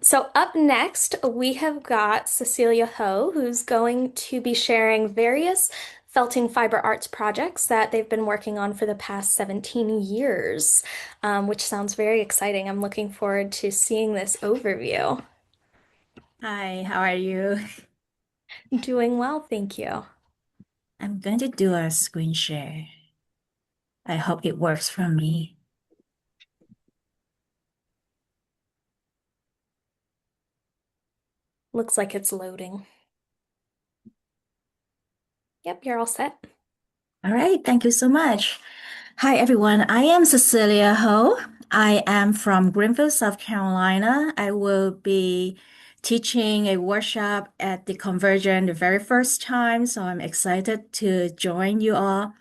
So up next, we have got Cecilia Ho, who's going to be sharing various felting fiber arts projects that they've been working on for the past 17 years, which sounds very exciting. I'm looking forward to seeing this overview. Hi, how are you? Doing well, thank you. I'm going to do a screen share. I hope it works for me. Looks like it's loading. Yep, you're all set. All right, thank you so much. Hi, everyone. I am Cecilia Ho. I am from Greenville, South Carolina. I will be teaching a workshop at the Convergent the very first time, so I'm excited to join you all.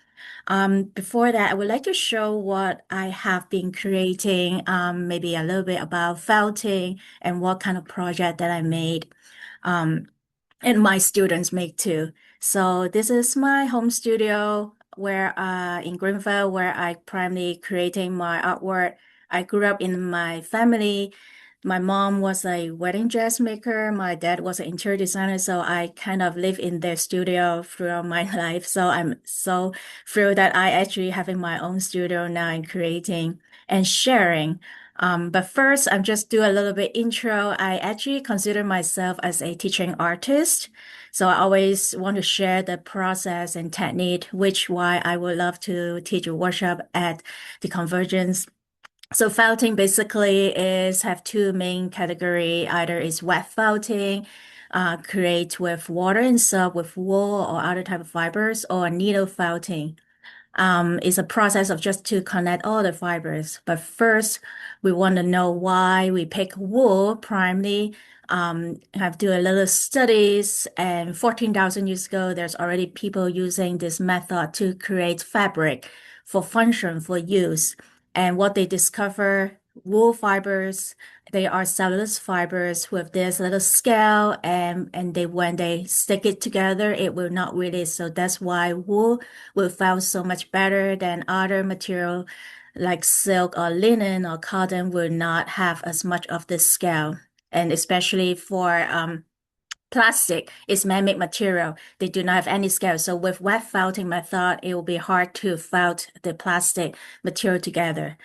Before that, I would like to show what I have been creating, maybe a little bit about felting and what kind of project that I made. Um, and my students make too. So this is my home studio where in Greenville where I primarily creating my artwork. I grew up in my family. My mom was a wedding dressmaker. My dad was an interior designer. So I kind of live in their studio throughout my life. So I'm so thrilled that I actually having my own studio now and creating and sharing. But first, I'm just do a little bit intro. I actually consider myself as a teaching artist. So I always want to share the process and technique, which why I would love to teach a workshop at the Convergence. So felting basically is have two main category. Either is wet felting, create with water and soap with wool or other type of fibers, or needle felting is a process of just to connect all the fibers. But first, we want to know why we pick wool primarily. Have do a little studies, and 14,000 years ago, there's already people using this method to create fabric for function, for use. And what they discover, wool fibers, they are cellulose fibers with this little scale, and they when they stick it together, it will not release. So that's why wool will feel so much better than other material like silk or linen or cotton will not have as much of this scale. And especially for plastic, it's man-made material. They do not have any scale. So with wet felting method, it will be hard to felt the plastic material together.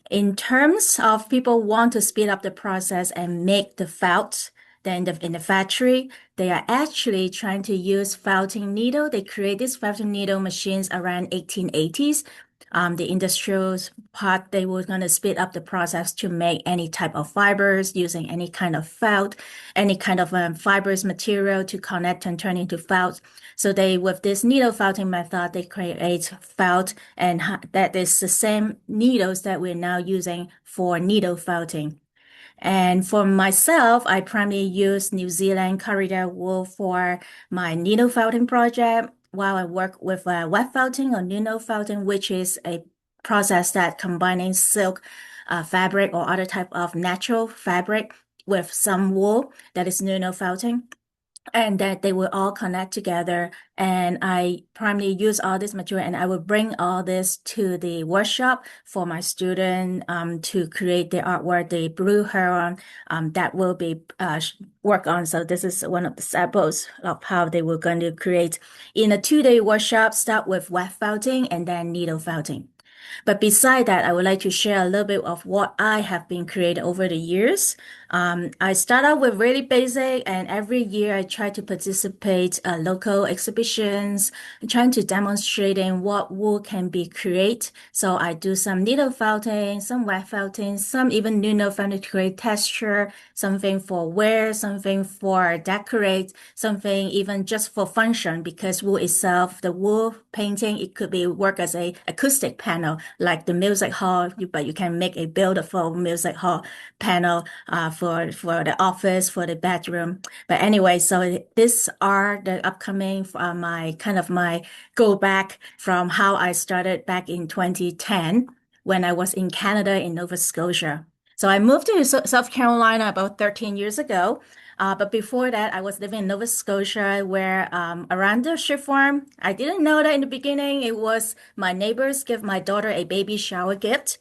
In terms of people want to speed up the process and make the felt, then in the factory, they are actually trying to use felting needle. They create these felting needle machines around 1880s. The industrial part, they were going to speed up the process to make any type of fibers using any kind of felt, any kind of fibrous material to connect and turn into felt. So they, with this needle felting method, they create felt, and that is the same needles that we're now using for needle felting. And for myself, I primarily use New Zealand corridor wool for my needle felting project, while I work with wet felting or needle felting, which is a process that combining silk fabric or other type of natural fabric with some wool that is needle felting, and that they will all connect together. And I primarily use all this material, and I will bring all this to the workshop for my student to create the artwork, the blue heron that will be work on. So this is one of the samples of how they were going to create in a 2-day workshop. Start with wet felting and then needle felting. But beside that, I would like to share a little bit of what I have been creating over the years. I start out with really basic, and every year I try to participate local exhibitions, trying to demonstrating what wool can be create. So I do some needle felting, some wet felting, some even needle felting to create texture, something for wear, something for decorate, something even just for function, because wool itself, the wool painting, it could be work as a acoustic panel like the music hall, but you can make a beautiful music hall panel for the office, for the bedroom. But anyway, so these are the upcoming my kind of my go back from how I started back in 2010 when I was in Canada in Nova Scotia. So I moved to South Carolina about 13 years ago. But before that, I was living in Nova Scotia, where around the sheep farm, I didn't know that in the beginning. It was my neighbors give my daughter a baby shower gift.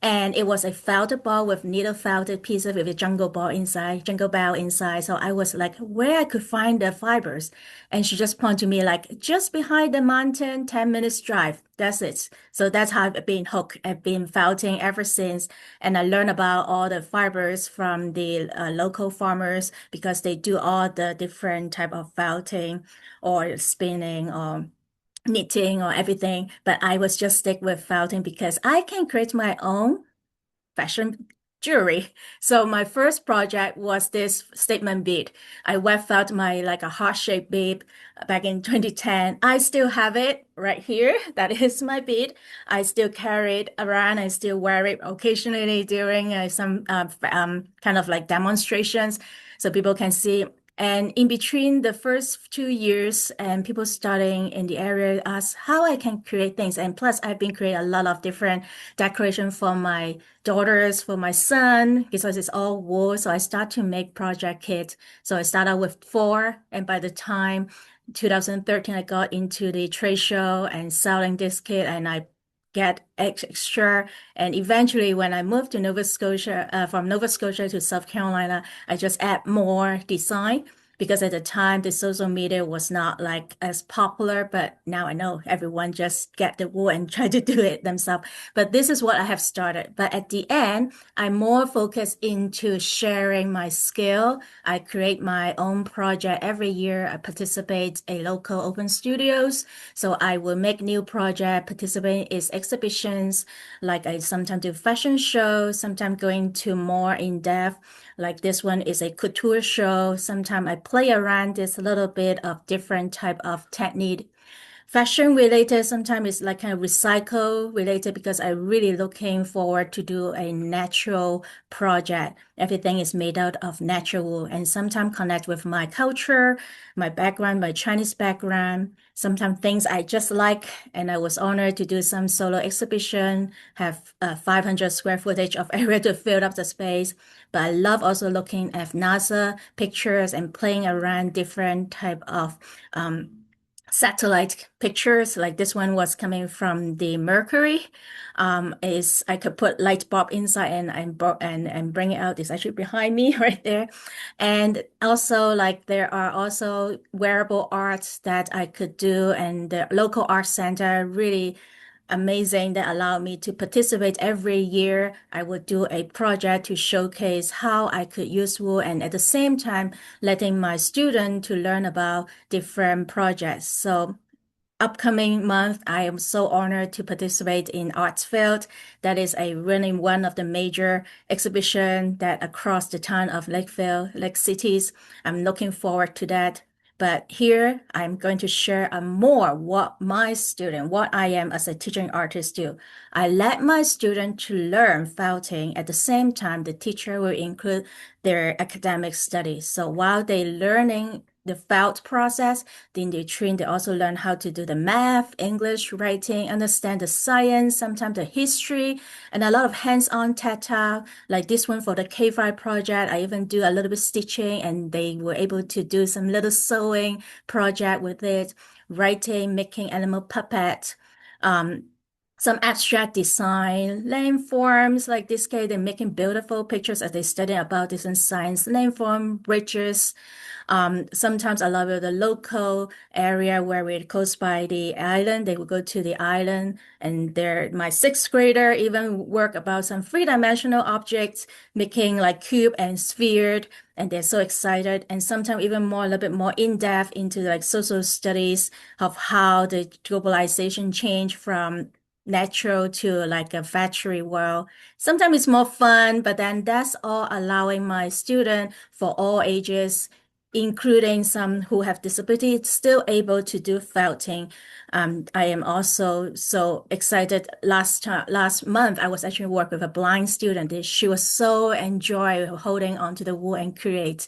And it was a felted ball with needle felted piece with a jungle bell inside. So I was like, where I could find the fibers. And she just pointed to me like, just behind the mountain, 10 minutes drive. That's it. So that's how I've been hooked. I've been felting ever since. And I learned about all the fibers from the local farmers because they do all the different type of felting or spinning or knitting or everything, but I was just stick with felting because I can create my own fashion jewelry. So my first project was this statement bead. I weft out my like a heart-shaped bead back in 2010. I still have it right here. That is my bead. I still carry it around. I still wear it occasionally during some kind of like demonstrations so people can see. And in between the first 2 years and people starting in the area ask how I can create things. And plus I've been creating a lot of different decoration for my daughters, for my son, because it's all wool. So I start to make project kits. So I started with four. And by the time 2013, I got into the trade show and selling this kit and I get extra. And eventually when I moved to Nova Scotia, from Nova Scotia to South Carolina, I just add more design because at the time the social media was not like as popular, but now I know everyone just get the wool and try to do it themselves. But this is what I have started. But at the end, I'm more focused into sharing my skill. I create my own project every year. I participate in local open studios. So I will make new project, participate in exhibitions. Like I sometimes do fashion shows, sometimes going to more in depth. Like this one is a couture show. Sometimes I play around this little bit of different type of technique. Fashion related, sometimes it's like kind of recycle related because I'm really looking forward to do a natural project. Everything is made out of natural wool and sometimes connect with my culture, my background, my Chinese background. Sometimes things I just like, and I was honored to do some solo exhibition, have 500 square footage of area to fill up the space. But I love also looking at NASA pictures and playing around different type of satellite pictures. Like this one was coming from the Mercury. Is I could put light bulb inside and bring it out. It's actually behind me right there. And also like there are also wearable arts that I could do, and the local art center really amazing that allowed me to participate every year. I would do a project to showcase how I could use wool and at the same time letting my student to learn about different projects. So upcoming month, I am so honored to participate in Arts Field. That is a really one of the major exhibition that across the town of Lakeville, Lake Cities. I'm looking forward to that. But here I'm going to share more what I am as a teaching artist do. I let my student to learn felting at the same time the teacher will include their academic studies. So while they learning the felt process, then they also learn how to do the math, English, writing, understand the science, sometimes the history, and a lot of hands-on tactile. Like this one for the K5 project, I even do a little bit stitching and they were able to do some little sewing project with it, writing, making animal puppet. Um, some abstract design, landforms, like this case, they're making beautiful pictures as they study about different science, landform, bridges, sometimes I love the local area where we're close by the island. They will go to the island and my sixth grader even work about some three-dimensional objects, making like cube and sphere. And they're so excited. And sometimes even more, a little bit more in-depth into like social studies of how the globalization changed from natural to like a factory world. Sometimes it's more fun, but then that's all allowing my student for all ages including some who have disabilities, still able to do felting. I am also so excited. Last month, I was actually working with a blind student. She was so enjoy holding onto the wool and create.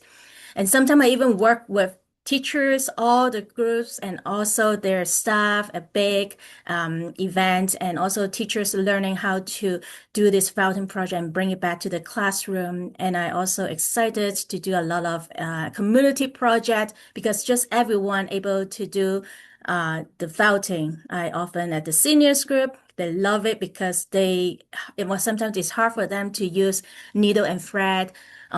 And sometimes I even work with teachers, all the groups, and also their staff, a big event, and also teachers learning how to do this fountain project and bring it back to the classroom. And I also excited to do a lot of community project because just everyone able to do the fountain. I often at the seniors group They love it because it was sometimes it's hard for them to use needle and thread.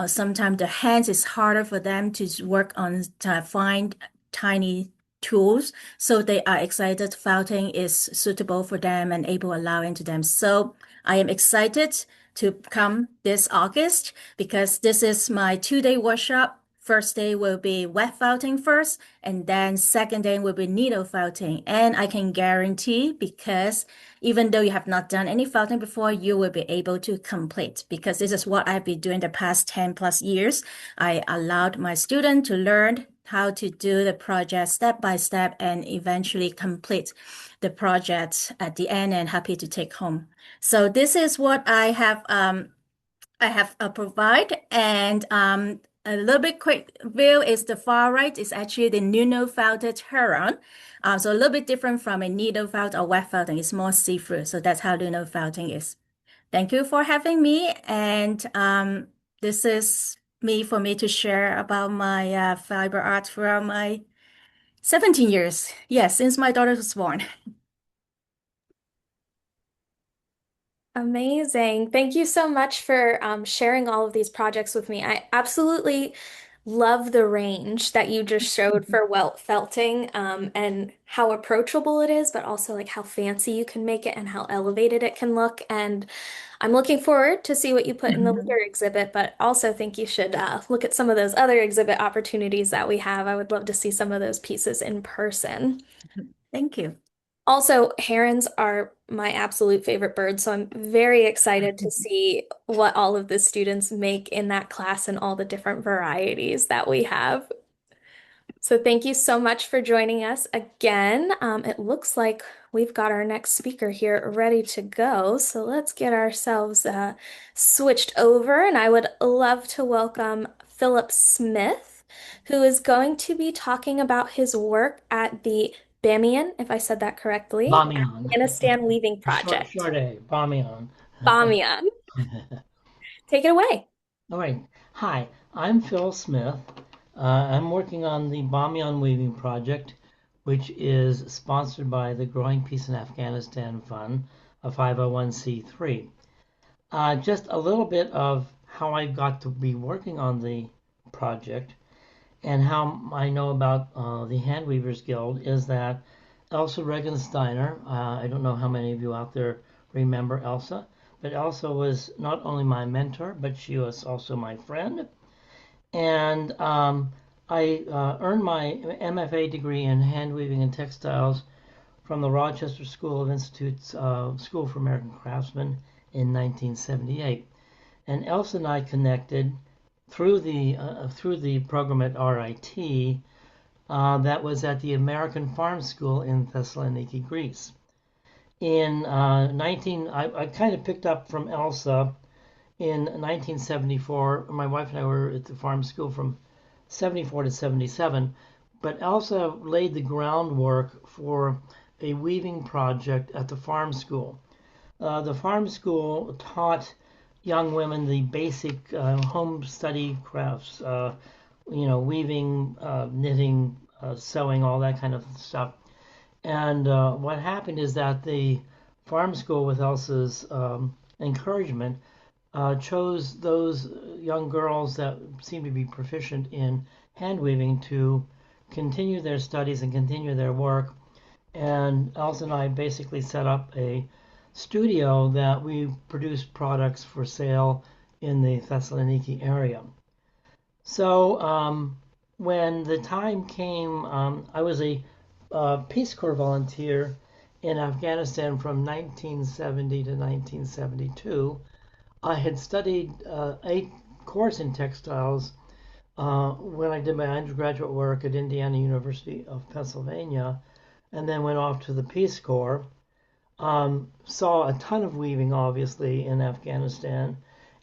Sometimes the hands is harder for them to work on to find tiny tools. So they are excited felting is suitable for them and able allowing to them. So I am excited to come this August because this is my 2 day workshop. First day will be wet felting first, and then second day will be needle felting. And I can guarantee because even though you have not done any felting before, you will be able to complete because this is what I've been doing the past 10 plus years. I allowed my student to learn how to do the project step by step and eventually complete the project at the end and happy to take home. So this is what I have provide and a little bit quick view is the far right is actually the needle felted heron. So a little bit different from a needle felt or wet felting. It's more see-through. So that's how needle felting is. Thank you for having me. And this is me for me to share about my fiber art throughout my 17 years. Yes, since my daughter was born. Amazing. Thank you so much for sharing all of these projects with me. I absolutely love the range that you just showed for welt felting, and how approachable it is, but also like how fancy you can make it and how elevated it can look. And I'm looking forward to see what you put in the leader exhibit, but also think you should look at some of those other exhibit opportunities that we have. I would love to see some of those pieces in person. Thank you. Also, herons are my absolute favorite bird, so I'm very excited to see what all of the students make in that class and all the different varieties that we have. So thank you so much for joining us again. It looks like we've got our next speaker here ready to go. So let's get ourselves switched over, and I would love to welcome Philip Smith, who is going to be talking about his work at the Bamiyan, if I said that correctly, Bamiyan. Afghanistan Weaving Short, Project. short A, Bamiyan. Bamiyan. Take it away. All right. Hi, I'm Phil Smith. I'm working on the Bamiyan Weaving Project, which is sponsored by the Growing Peace in Afghanistan Fund, a 501c3. Just a little bit of how I got to be working on the project and how I know about the Hand Weavers Guild is that Elsa Regensteiner, I don't know how many of you out there remember Elsa, but Elsa was not only my mentor, but she was also my friend. And I earned my MFA degree in hand weaving and textiles from the Rochester School of Institute's School for American Craftsmen in 1978. And Elsa and I connected through the program at RIT that was at the American Farm School in Thessaloniki, Greece. In I kind of picked up from Elsa in 1974. My wife and I were at the farm school from 74 to 77, but Elsa laid the groundwork for a weaving project at the farm school. The farm school taught young women the basic home study crafts, weaving, knitting, sewing, all that kind of stuff. And what happened is that the farm school, with Elsa's encouragement, chose those young girls that seemed to be proficient in hand weaving to continue their studies and continue their work. And Elsa and I basically set up a studio that we produced products for sale in the Thessaloniki area. So when the time came, I was a Peace Corps volunteer in Afghanistan from 1970 to 1972. I had studied a course in textiles when I did my undergraduate work at Indiana University of Pennsylvania, and then went off to the Peace Corps. Saw a ton of weaving, obviously, in Afghanistan,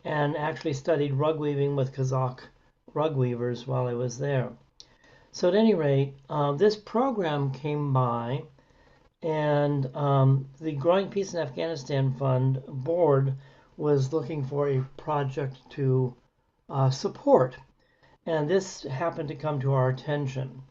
and actually studied rug weaving with Kazakh rug weavers while I was there. So at any rate, this program came by, and the Growing Peace in Afghanistan Fund board was looking for a project to support, and this happened to come to our attention.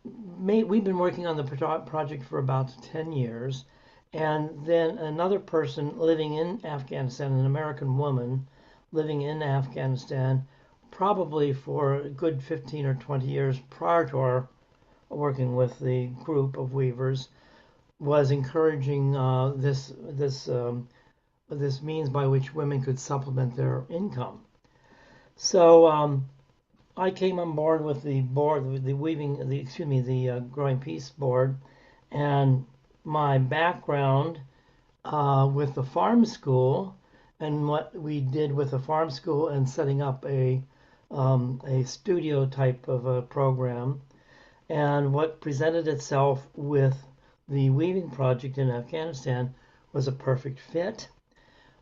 we've been working on the project for about 10 years. And then another person living in Afghanistan, an American woman living in Afghanistan, probably for a good 15 or 20 years prior to our working with the group of weavers, was encouraging this means by which women could supplement their income. So I came on board with the board, the weaving, the excuse me, the growing peace board, and my background with the farm school and what we did with the farm school and setting up a studio type of a program, and what presented itself with the weaving project in Afghanistan was a perfect fit.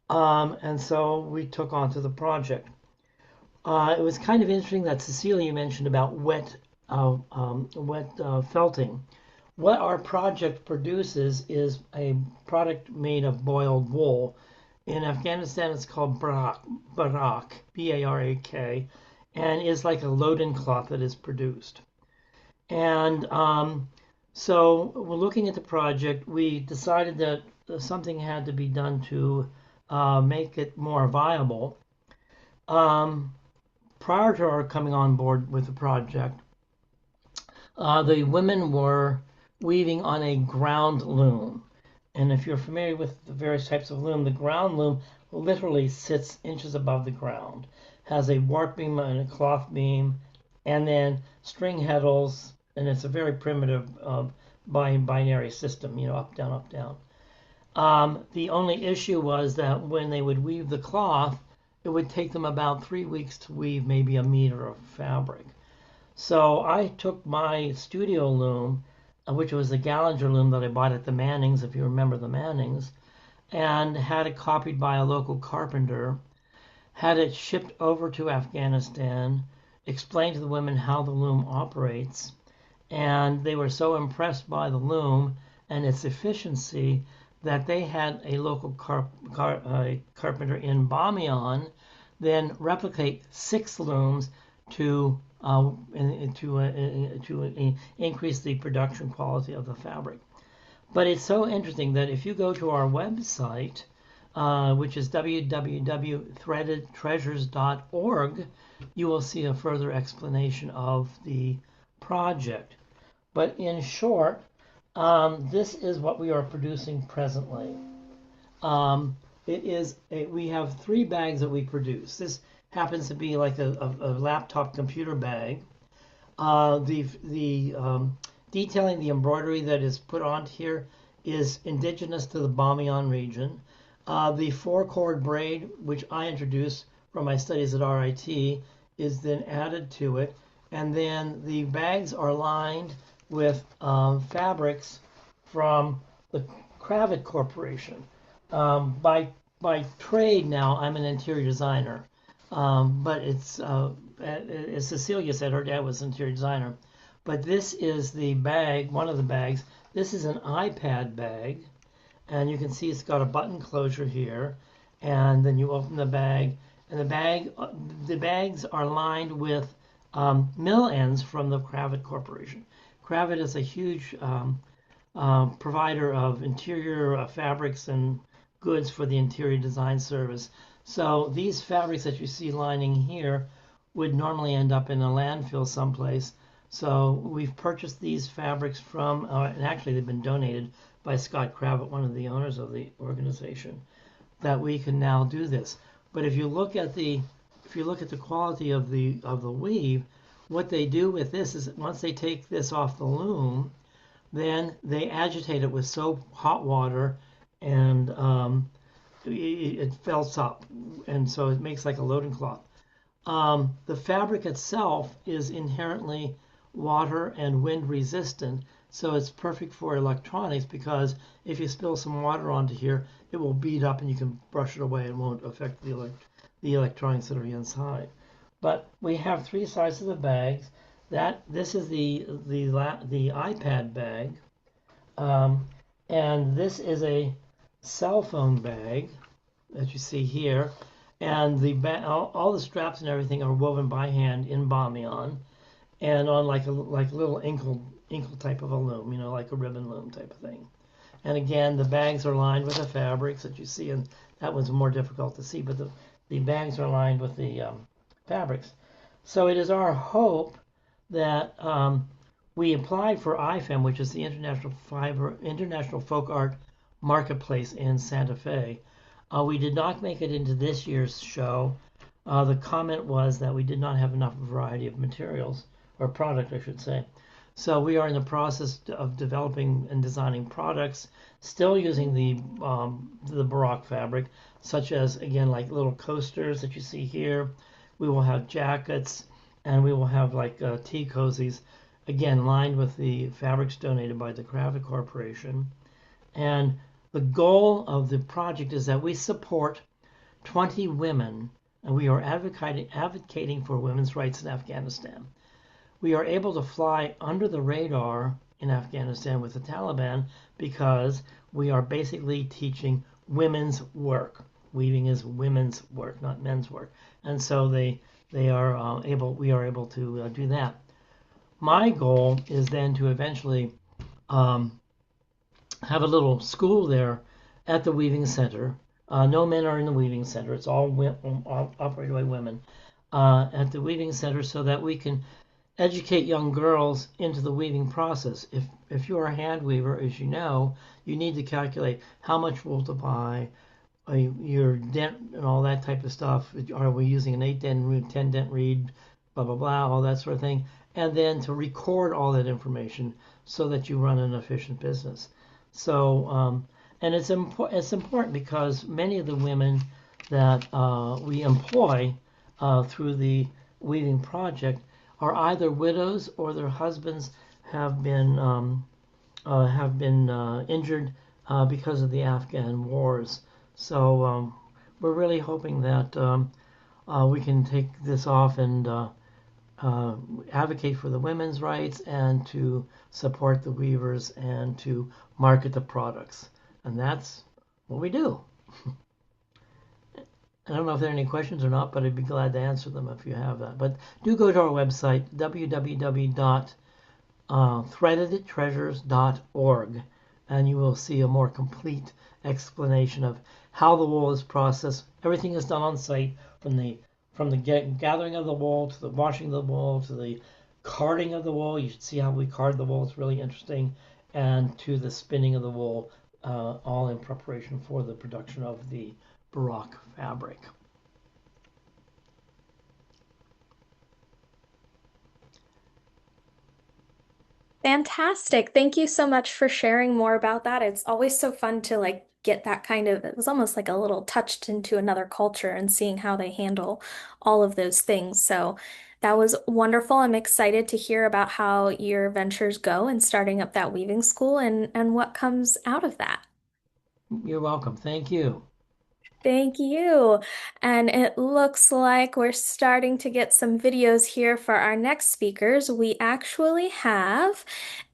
And so we took on to the project. It was kind of interesting that Cecilia mentioned about wet felting. What our project produces is a product made of boiled wool. In Afghanistan, it's called barak, B-A-R-A-K, and is like a loden cloth that is produced. And so we're looking at the project. We decided that something had to be done to make it more viable. Prior to our coming on board with the project, the women were weaving on a ground loom. And if you're familiar with the various types of loom, the ground loom literally sits inches above the ground, has a warp beam and a cloth beam, and then string heddles, and it's a very primitive binary system, up, down, up, down. The only issue was that when they would weave the cloth, it would take them about 3 weeks to weave maybe a meter of fabric. So I took my studio loom, which was a Gallinger loom that I bought at the Mannings, if you remember the Mannings, and had it copied by a local carpenter, had it shipped over to Afghanistan, explained to the women how the loom operates, and they were so impressed by the loom and its efficiency that they had a local carpenter in Bamiyan then replicate 6 looms to increase the production quality of the fabric. But it's so interesting that if you go to our website, which is www.threadedtreasures.org, you will see a further explanation of the project. But in short, this is what we are producing presently. We have 3 bags that we produce. This happens to be like a laptop computer bag. Detailing the embroidery that is put on here is indigenous to the Bamiyan region. The 4-cord braid, which I introduced from my studies at RIT, is then added to it. And then the bags are lined with fabrics from the Kravet Corporation. By trade now, I'm an interior designer, but it's as Cecilia said, her dad was an interior designer. But this is the bag, one of the bags. This is an iPad bag, and you can see it's got a button closure here, and then you open the bag, and the bags are lined with mill ends from the Kravet Corporation. Kravet is a huge provider of interior fabrics and goods for the interior design service. So these fabrics that you see lining here would normally end up in a landfill someplace. So we've purchased these fabrics from, and actually they've been donated by Scott Kravet, one of the owners of the organization, that we can now do this. But if you look at the quality of the weave, what they do with this is once they take this off the loom, then they agitate it with soap, hot water, and it felts up, and so it makes like a loading cloth. The fabric itself is inherently water and wind resistant, so it's perfect for electronics because if you spill some water onto here, it will bead up and you can brush it away and won't affect the electronics that are inside. But we have 3 sizes of the bags. This is the iPad bag, and this is a cell phone bag that you see here, and all the straps and everything are woven by hand in Bamiyan, and on like little inkle type of a loom, like a ribbon loom type of thing. And again, the bags are lined with the fabrics that you see, and that was more difficult to see, but the bags are lined with the fabrics. So it is our hope that we applied for IFEM, which is the International Folk Art Marketplace in Santa Fe. We did not make it into this year's show. The comment was that we did not have enough variety of materials, or product, I should say. So we are in the process of developing and designing products, still using the Baroque fabric, such as, again, like little coasters that you see here. We will have jackets, and we will have like tea cozies, again, lined with the fabrics donated by the Craft Corporation. And the goal of the project is that we support 20 women, and we are advocating for women's rights in Afghanistan. We are able to fly under the radar in Afghanistan with the Taliban because we are basically teaching women's work. Weaving is women's work, not men's work, and so we are able to do that. My goal is then to eventually have a little school there at the Weaving Center. No men are in the Weaving Center. It's all operated by women at the Weaving Center, so that we can educate young girls into the weaving process. If you're a hand weaver, as you know, you need to calculate how much wool to buy, your dent and all that type of stuff. Are we using an 8 dent reed, 10 dent reed, blah, blah, blah, all that sort of thing. And then to record all that information so that you run an efficient business. So, and it's important because many of the women that we employ through the weaving project are either widows or their husbands have been injured because of the Afghan wars. So we're really hoping that we can take this off and advocate for the women's rights and to support the weavers and to market the products. And that's what we do. I don't know if there are any questions or not, but I'd be glad to answer them if you have that. But do go to our website, www.threadedtreasures.org, and you will see a more complete explanation of how the wool is processed. Everything is done on site, from the gathering of the wool to the washing of the wool to the carding of the wool. You should see how we card the wool. It's really interesting. And to the spinning of the wool, all in preparation for the production of the Baroque fabric. Fantastic. Thank you so much for sharing more about that. It's always so fun to like get that kind of, it was almost like a little touched into another culture and seeing how they handle all of those things. So that was wonderful. I'm excited to hear about how your ventures go and starting up that weaving school and what comes out of that. You're welcome. Thank you. Thank you. And it looks like we're starting to get some videos here for our next speakers. We actually have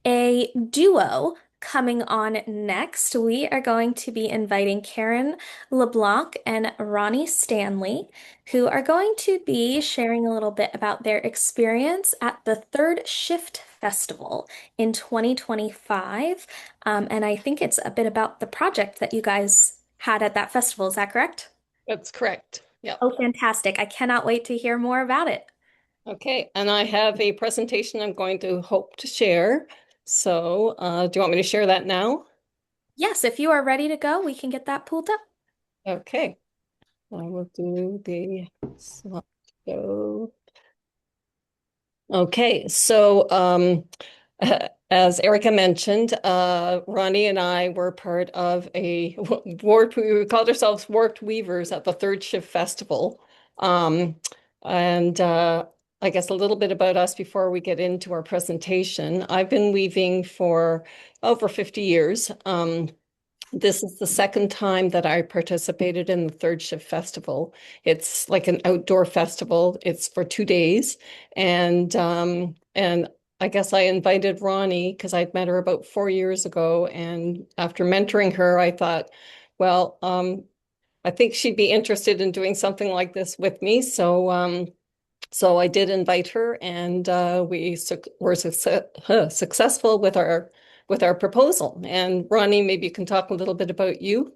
a duo coming on next. We are going to be inviting Karen LeBlanc and Ronnie Stanley, who are going to be sharing a little bit about their experience at the Third Shift Festival in 2025. And I think it's a bit about the project that you guys had at that festival. Is that correct? That's correct. Yeah. Oh, fantastic. I cannot wait to hear more about it. Okay. And I have a presentation I'm going to hope to share. So do you want me to share that now? Yes, if you are ready to go, we can get that pulled up. Okay. I will do the slideshow. Okay. So as Erica mentioned, Ronnie and I were part of we called ourselves Warped Weavers at the Third Shift Festival. And I guess a little bit about us before we get into our presentation. I've been weaving for over 50 years. This is the second time that I participated in the Third Shift Festival. It's like an outdoor festival. It's for 2 days. And I guess I invited Ronnie because I'd met her about 4 years ago. And after mentoring her, I thought, well, I think she'd be interested in doing something like this with me. So So I did invite her, and were successful with our proposal. And Ronnie, maybe you can talk a little bit about you.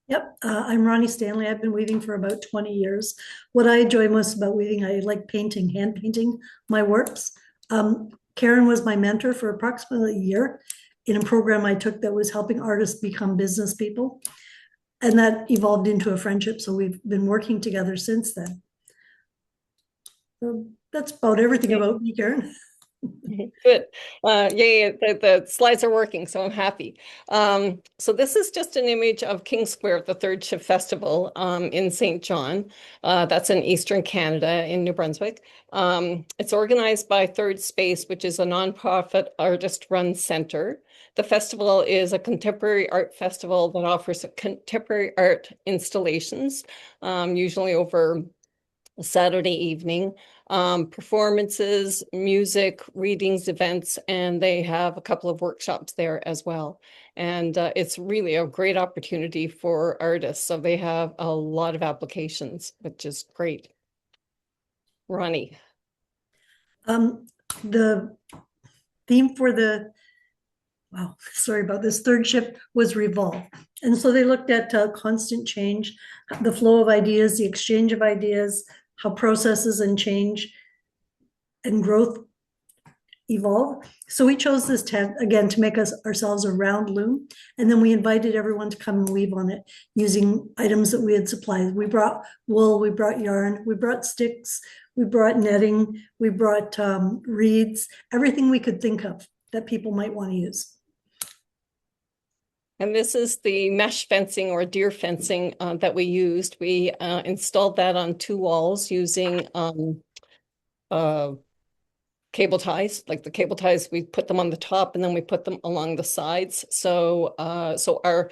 Yep, I'm Ronnie Stanley. I've been weaving for about 20 years. What I enjoy most about weaving, I like painting, hand painting my works. Karen was my mentor for approximately a year in a program I took that was helping artists become business people. And that evolved into a friendship. So we've been working together since then. So that's about everything about me, Karen. Good. Yeah, the slides are working, so I'm happy. So this is just an image of King Square at the Third Shift Festival in St. John. That's in Eastern Canada in New Brunswick. It's organized by Third Space, which is a nonprofit artist-run center. The festival is a contemporary art festival that offers contemporary art installations, usually over Saturday evening, performances, music, readings, events, and they have a couple of workshops there as well. And it's really a great opportunity for artists. So they have a lot of applications, which is great. Ronnie. The theme for sorry about this, third shift was revolve. And so they looked at constant change, the flow of ideas, the exchange of ideas, how processes and change and growth evolve. So we chose this tent again to make us ourselves a round loom. And then we invited everyone to come and weave on it using items that we had supplied. We brought wool, we brought yarn, we brought sticks, we brought netting, we brought reeds, everything we could think of that people might want to use. And this is the mesh fencing or deer fencing that we used. We installed that on 2 walls using cable ties. Like the cable ties, we put them on the top and then we put them along the sides. So our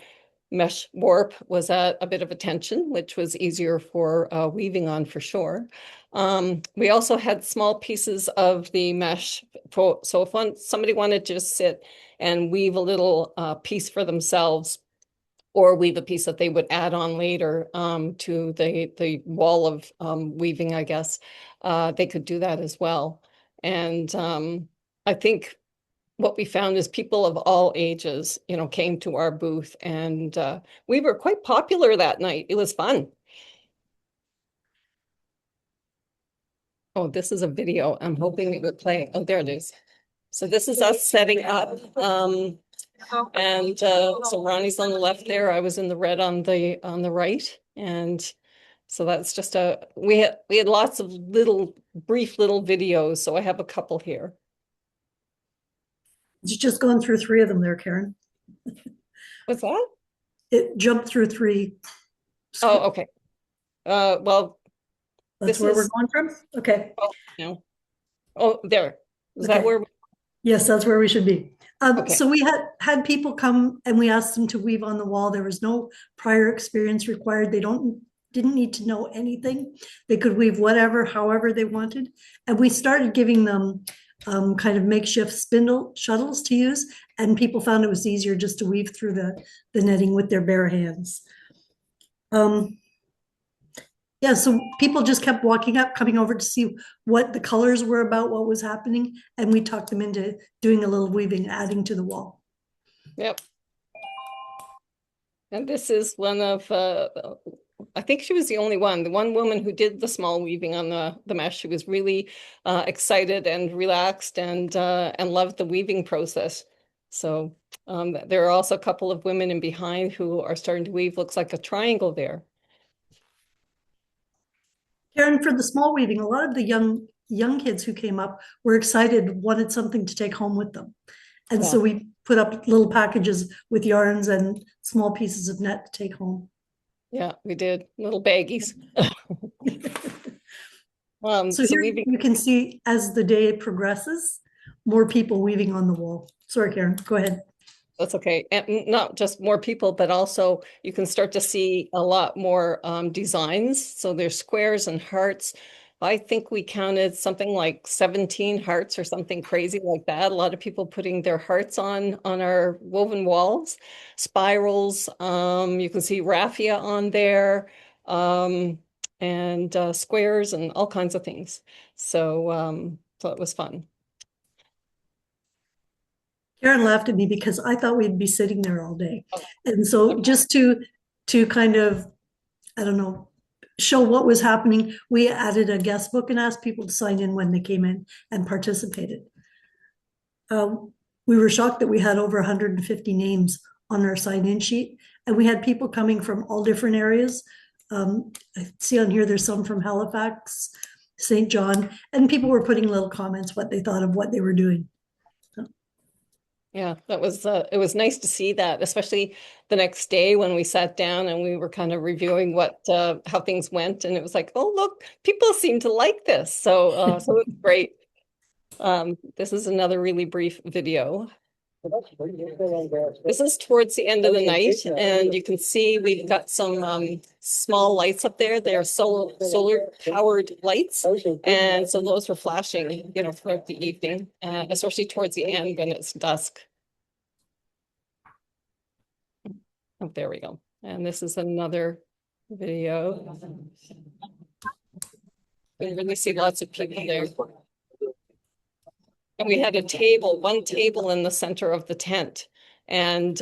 mesh warp was at a bit of a tension, which was easier for weaving on for sure. We also had small pieces of the mesh. So if somebody wanted to just sit and weave a little piece for themselves, or weave a piece that they would add on later to the wall of weaving, I guess, they could do that as well. And I think what we found is people of all ages, came to our booth, and we were quite popular that night. It was fun. Oh, this is a video. I'm hoping it would play. Oh, there it is. So this is us setting up. And so Ronnie's on the left there. I was in the red on the right. And so that's just we had lots of brief little videos. So I have a couple here. It's just going through 3 of them there, Karen. What's that? It jumped through 3. Oh, okay. Well, that's where we're going from? Okay. Oh, there. Is that where? Yes, that's where we should be. Okay. So we had people come and we asked them to weave on the wall. There was no prior experience required. They didn't need to know anything. They could weave whatever, however they wanted. And we started giving them kind of makeshift spindle shuttles to use. And people found it was easier just to weave through the netting with their bare hands. Yeah, so people just kept walking up, coming over to see what the colors were about, what was happening, and we talked them into doing a little weaving, adding to the wall. Yep. And this is one of, I think she was the one woman who did the small weaving on the mesh. She was really excited and relaxed and loved the weaving process. So there are also a couple of women in behind who are starting to weave. Looks like a triangle there. Karen, for the small weaving, a lot of the young kids who came up were excited, wanted something to take home with them. And so we put up little packages with yarns and small pieces of net to take home. Yeah, we did. Little baggies. So here you can see as the day progresses, more people weaving on the wall. Sorry, Karen, go ahead. That's okay. And not just more people, but also you can start to see a lot more designs. So there's squares and hearts. I think we counted something like 17 hearts or something crazy like that. A lot of people putting their hearts on our woven walls, spirals. You can see raffia on there. and squares and all kinds of things. So it was fun. Karen laughed at me because I thought we'd be sitting there all day. Oh, And so okay. just to kind of, I don't know, show what was happening, we added a guest book and asked people to sign in when they came in and participated. We were shocked that we had over 150 names on our sign-in sheet, and we had people coming from all different areas. I see on here there's some from Halifax, St. John, and people were putting little comments what they thought of what they were doing. Yeah, that was it was nice to see that, especially the next day when we sat down and we were kind of reviewing what how things went, and it was like, oh look, people seem to like this. So it's great. This is another really brief video. This is towards the end of the night, and you can see we've got some small lights up there. They're solar powered lights, and so those were flashing, throughout the evening, especially towards the end when it's dusk. Oh, there we go. And this is another video. You can really see lots of people there. And we had one table in the center of the tent, and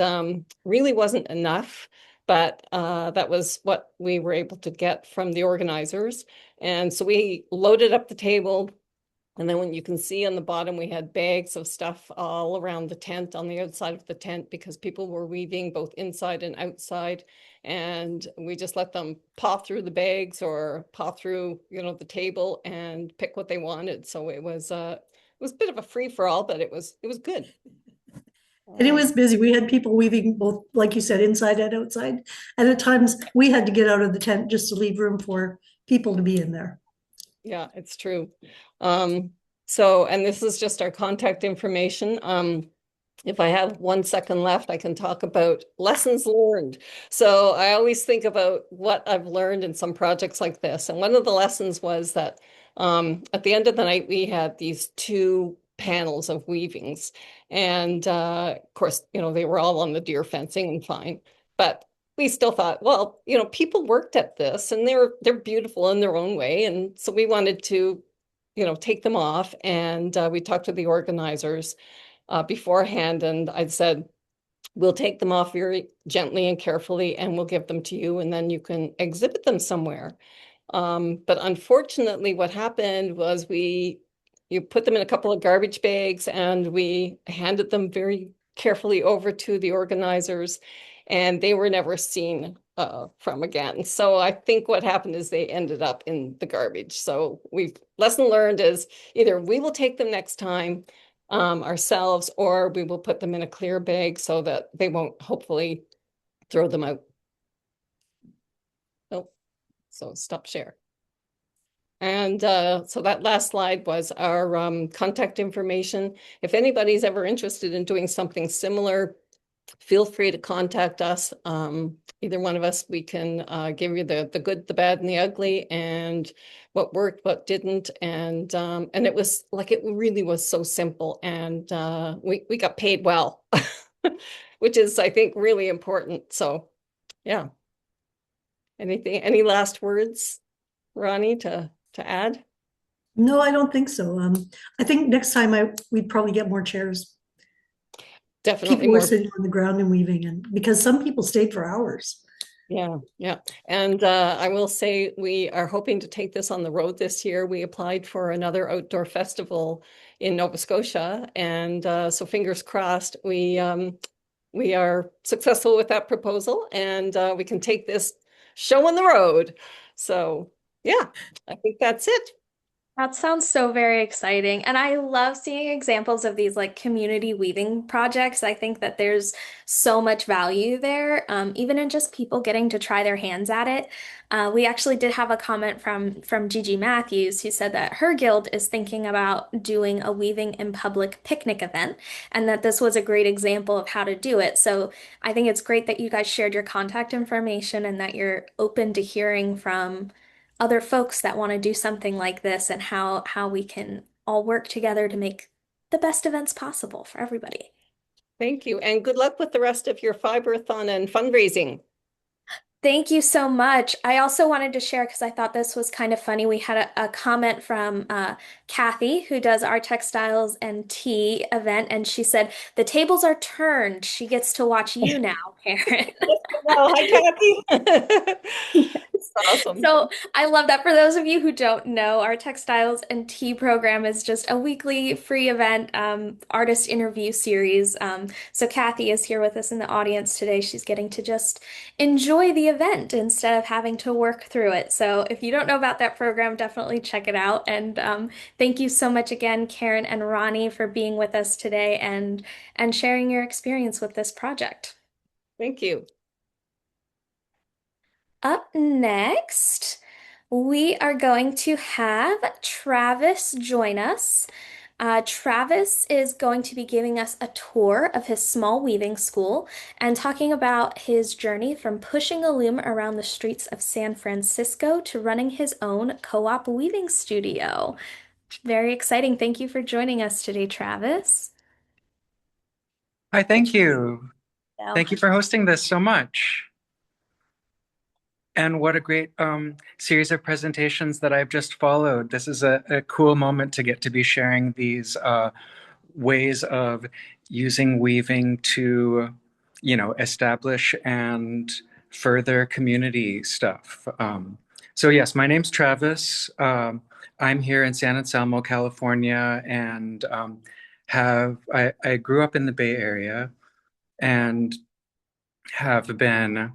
really wasn't enough, but that was what we were able to get from the organizers. And so we loaded up the table, and then when you can see on the bottom, we had bags of stuff all around the tent, on the outside of the tent, because people were weaving both inside and outside. And we just let them paw through the bags or paw through, the table and pick what they wanted. So it was a bit of a free for all, but it was good. And it was busy. We had people weaving both, like you said, inside and outside. And at times we had to get out of the tent just to leave room for people to be in there. Yeah, it's true. And this is just our contact information. If I have 1 second left, I can talk about lessons learned. So I always think about what I've learned in some projects like this. And one of the lessons was that at the end of the night, we had these two panels of weavings. And of course, they were all on the deer fencing and fine. But we still thought, well, people worked at this and they're beautiful in their own way. And so we wanted to, take them off. And we talked to the organizers beforehand, and I said, we'll take them off very gently and carefully, and we'll give them to you, and then you can exhibit them somewhere. But unfortunately, what happened was you put them in a couple of garbage bags, and we handed them very carefully over to the organizers, and they were never seen from again. So I think what happened is they ended up in the garbage. So lesson learned is either we will take them next time ourselves, or we will put them in a clear bag so that they won't hopefully throw them out. Oh, so stop share. And so that last slide was our contact information. If anybody's ever interested in doing something similar, feel free to contact us. Either one of us, we can give you the good, the bad, and the ugly, and what worked, what didn't. And it was like, it really was so simple, and we got paid well, which is, I think, really important. So yeah. Any last words, Ronnie, to add? No, I don't think so. I think next time we'd probably get more chairs. Definitely People were more. sitting on the ground and weaving, and because some people stayed for hours. Yeah. And I will say we are hoping to take this on the road this year. We applied for another outdoor festival in Nova Scotia, and so fingers crossed we are successful with that proposal, and we can take this show on the road. So yeah, I think that's it. That sounds so very exciting. And I love seeing examples of these like community weaving projects. I think that there's so much value there, even in just people getting to try their hands at it. We actually did have a comment from Gigi Matthews, who said that her guild is thinking about doing a weaving in public picnic event, and that this was a great example of how to do it. So I think it's great that you guys shared your contact information and that you're open to hearing from other folks that want to do something like this, and how we can all work together to make the best events possible for everybody. Thank you, and good luck with the rest of your Fiber-A-Thon and fundraising. Thank you so much. I also wanted to share because I thought this was kind of funny. We had a comment from Kathy, who does our textiles and tea event, and she said, "The tables are turned. She gets to watch you now, Karen." Well, hi, Kathy. Yes. Awesome. So I love that. For those of you who don't know, our Textiles and Tea program is just a weekly free event, artist interview series. So Kathy is here with us in the audience today. She's getting to just enjoy the event instead of having to work through it. So if you don't know about that program, definitely check it out. And thank you so much again, Karen and Ronnie, for being with us today and sharing your experience with this project. Thank you. Up next, we are going to have Travis join us. Travis is going to be giving us a tour of his small weaving school and talking about his journey from pushing a loom around the streets of San Francisco to running his own co-op weaving studio. Very exciting. Thank you for joining us today, Travis. Hi, thank you. So, Thank you for hosting this so much. And what a great series of presentations that I've just followed. This is a cool moment to get to be sharing these ways of using weaving to, establish and further community stuff. So yes, my name's Travis. I'm here in San Anselmo, California, and I grew up in the Bay Area and have been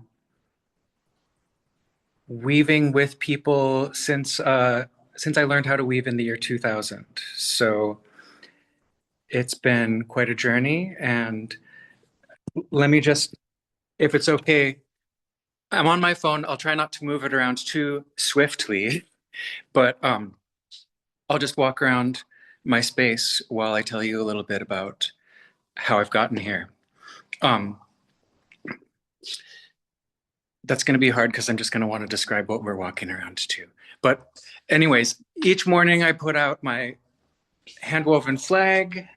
weaving with people since I learned how to weave in the year 2000. So it's been quite a journey. And let me just, if it's okay, I'm on my phone. I'll try not to move it around too swiftly, but I'll just walk around my space while I tell you a little bit about how I've gotten here. Um, that's going to be hard because I'm just going to want to describe what we're walking around to. But anyways, each morning I put out my hand-woven flag.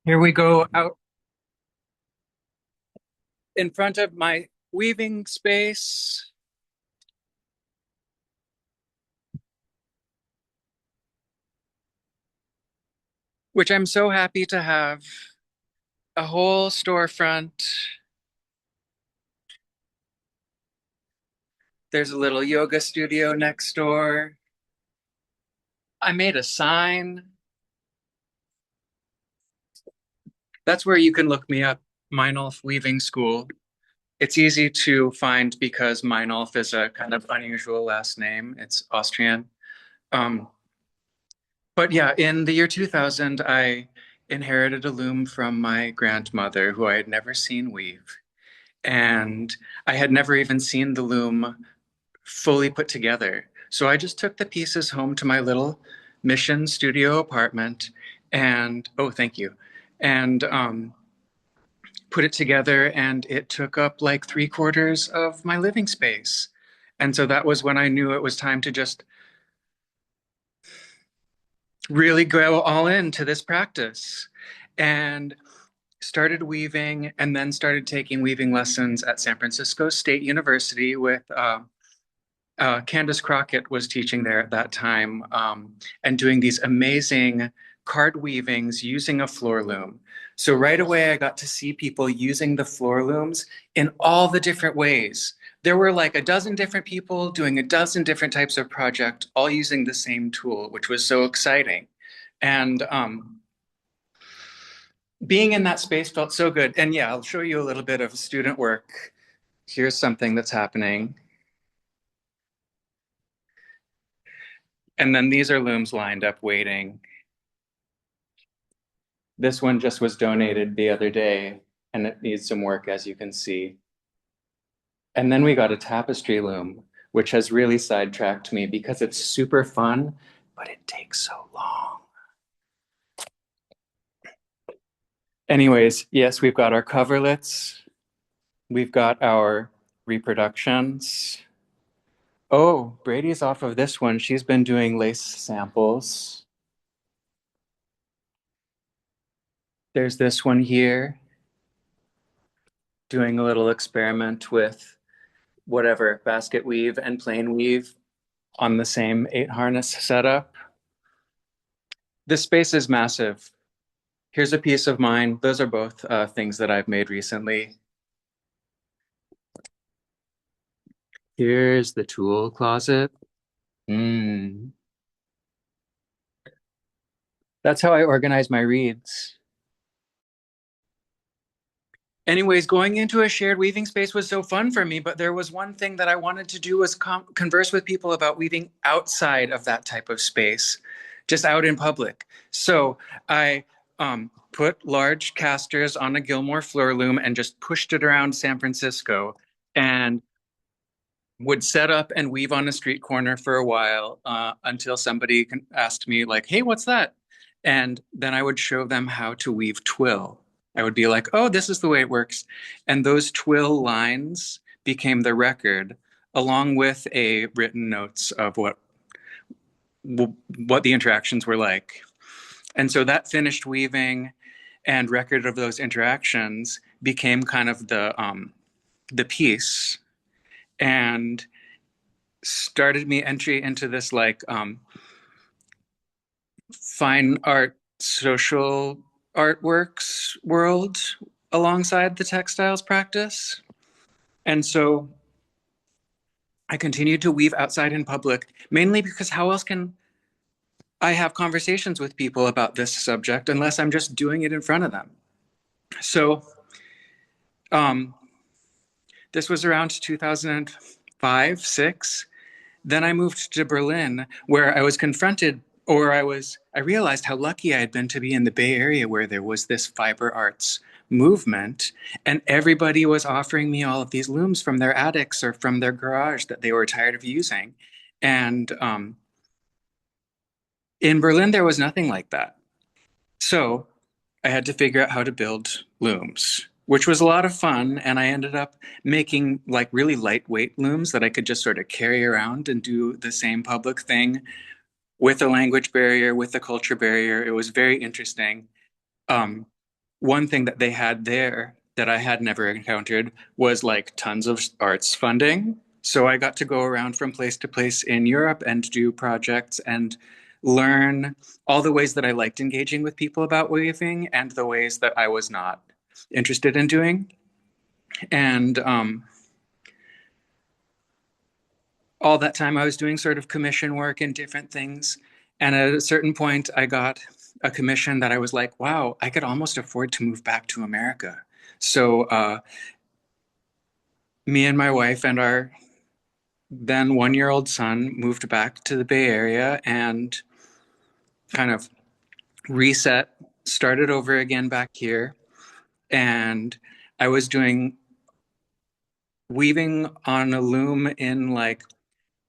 Here we go out in front of my weaving space. Which I'm so happy to have a whole storefront. There's a little yoga studio next door. I made a sign. That's where you can look me up, Meinolf Weaving School. It's easy to find because Meinolf is a kind of unusual last name. It's Austrian. Um, but yeah, in the year 2000, I inherited a loom from my grandmother who I had never seen weave. And I had never even seen the loom fully put together. So I just took the pieces home to my little mission studio apartment and, oh, thank you. And put it together, and it took up like 3/4 of my living space. And so that was when I knew it was time to just really go all into this practice. And started weaving and then started taking weaving lessons at San Francisco State University with Candace Crockett was teaching there at that time and doing these amazing card weavings using a floor loom. So right away, I got to see people using the floor looms in all the different ways. There were like a dozen different people doing a dozen different types of project, all using the same tool, which was so exciting. And being in that space felt so good. And yeah, I'll show you a little bit of student work. Here's something that's happening. And then these are looms lined up waiting. This one just was donated the other day and it needs some work, as you can see. And then we got a tapestry loom, which has really sidetracked me because it's super fun, but it takes so long. Anyways, yes, we've got our coverlets. We've got our reproductions. Oh, Brady's off of this one. She's been doing lace samples. There's this one here, doing a little experiment with whatever, basket weave and plain weave on the same 8 harness setup. This space is massive. Here's a piece of mine. Those are both things that I've made recently. Here's the tool closet. That's how I organize my reads. Anyways, going into a shared weaving space was so fun for me, but there was one thing that I wanted to do was converse with people about weaving outside of that type of space, just out in public. So I put large casters on a Gilmore floor loom and just pushed it around San Francisco and would set up and weave on a street corner for a while until somebody asked me like, hey, what's that? And then I would show them how to weave twill. I would be like, oh, this is the way it works. And those twill lines became the record, along with a written notes of what the interactions were like. And so that finished weaving and record of those interactions became kind of the piece, and started me entry into this like fine art, social artworks world alongside the textiles practice. And so I continued to weave outside in public, mainly because how else can I have conversations with people about this subject unless I'm just doing it in front of them? So this was around 2005, 6. Then I moved to Berlin, where I was confronted, or I realized how lucky I had been to be in the Bay Area, where there was this fiber arts movement, and everybody was offering me all of these looms from their attics or from their garage that they were tired of using. And in Berlin, there was nothing like that. So I had to figure out how to build looms, which was a lot of fun. And I ended up making like really lightweight looms that I could just sort of carry around and do the same public thing with a language barrier, with a culture barrier. It was very interesting. One thing that they had there that I had never encountered was like tons of arts funding. So I got to go around from place to place in Europe and do projects and learn all the ways that I liked engaging with people about weaving and the ways that I was not interested in doing. And all that time I was doing sort of commission work and different things. And at a certain point, I got a commission that I was like, wow, I could almost afford to move back to America. So me and my wife and our then 1-year-old son moved back to the Bay Area and kind of reset, started over again back here. And I was doing weaving on a loom in like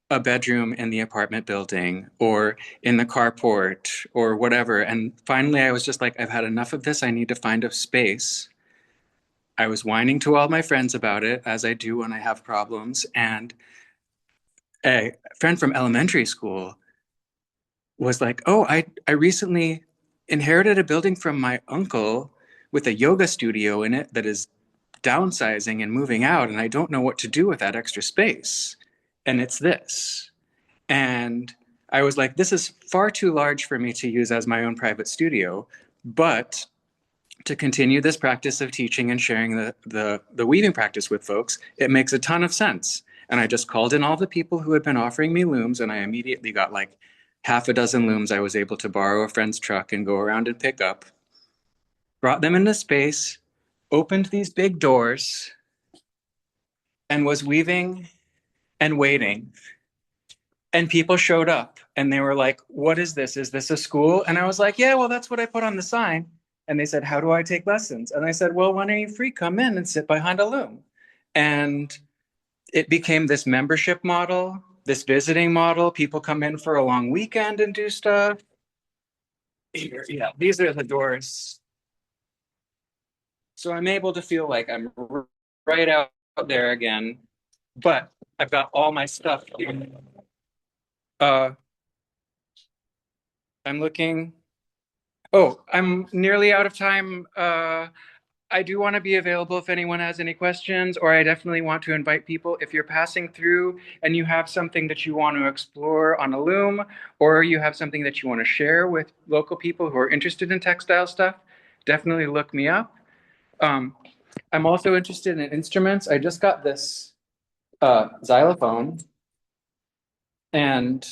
a bedroom in the apartment building or in the carport or whatever. And finally, I was just like, I've had enough of this. I need to find a space. I was whining to all my friends about it, as I do when I have problems. And a friend from elementary school was like, oh, I recently inherited a building from my uncle with a yoga studio in it that is downsizing and moving out. And I don't know what to do with that extra space. And it's this. And I was like, this is far too large for me to use as my own private studio, but to continue this practice of teaching and sharing the weaving practice with folks, it makes a ton of sense. And I just called in all the people who had been offering me looms, and I immediately got like half a dozen looms I was able to borrow a friend's truck and go around and pick up, brought them into space, opened these big doors, and was weaving and waiting. And people showed up and they were like, what is this? Is this a school? And I was like, yeah, well, that's what I put on the sign. And they said, how do I take lessons? And I said, well, when are you free? Come in and sit behind a loom. And it became this membership model, this visiting model. People come in for a long weekend and do stuff. Here, yeah, these are the doors. So I'm able to feel like I'm right out there again, but I've got all my stuff here. I'm looking Oh, I'm nearly out of time. I do want to be available if anyone has any questions, or I definitely want to invite people. If you're passing through and you have something that you want to explore on a loom, or you have something that you want to share with local people who are interested in textile stuff, definitely look me up. I'm also interested in instruments. I just got this xylophone, and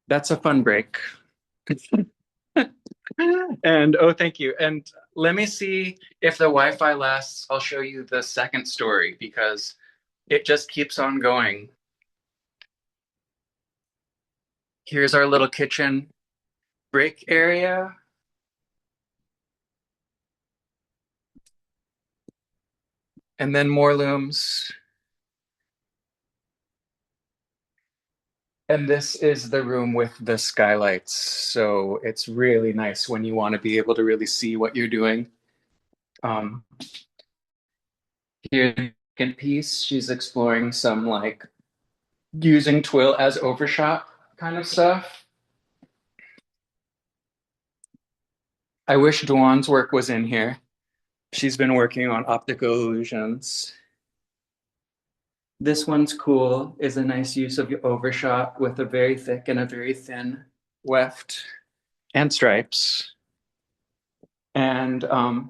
that's a fun break. And oh, thank you. And let me see if the Wi-Fi lasts. I'll show you the second story because it just keeps on going. Here's our little kitchen break area. And then more looms. And this is the room with the skylights. So it's really nice when you want to be able to really see what you're doing. Here's the second piece. She's exploring some like using twill as overshot kind of stuff. I wish Duan's work was in here. She's been working on optical illusions. This one's cool, is a nice use of overshot with a very thick and a very thin weft and stripes. And oh,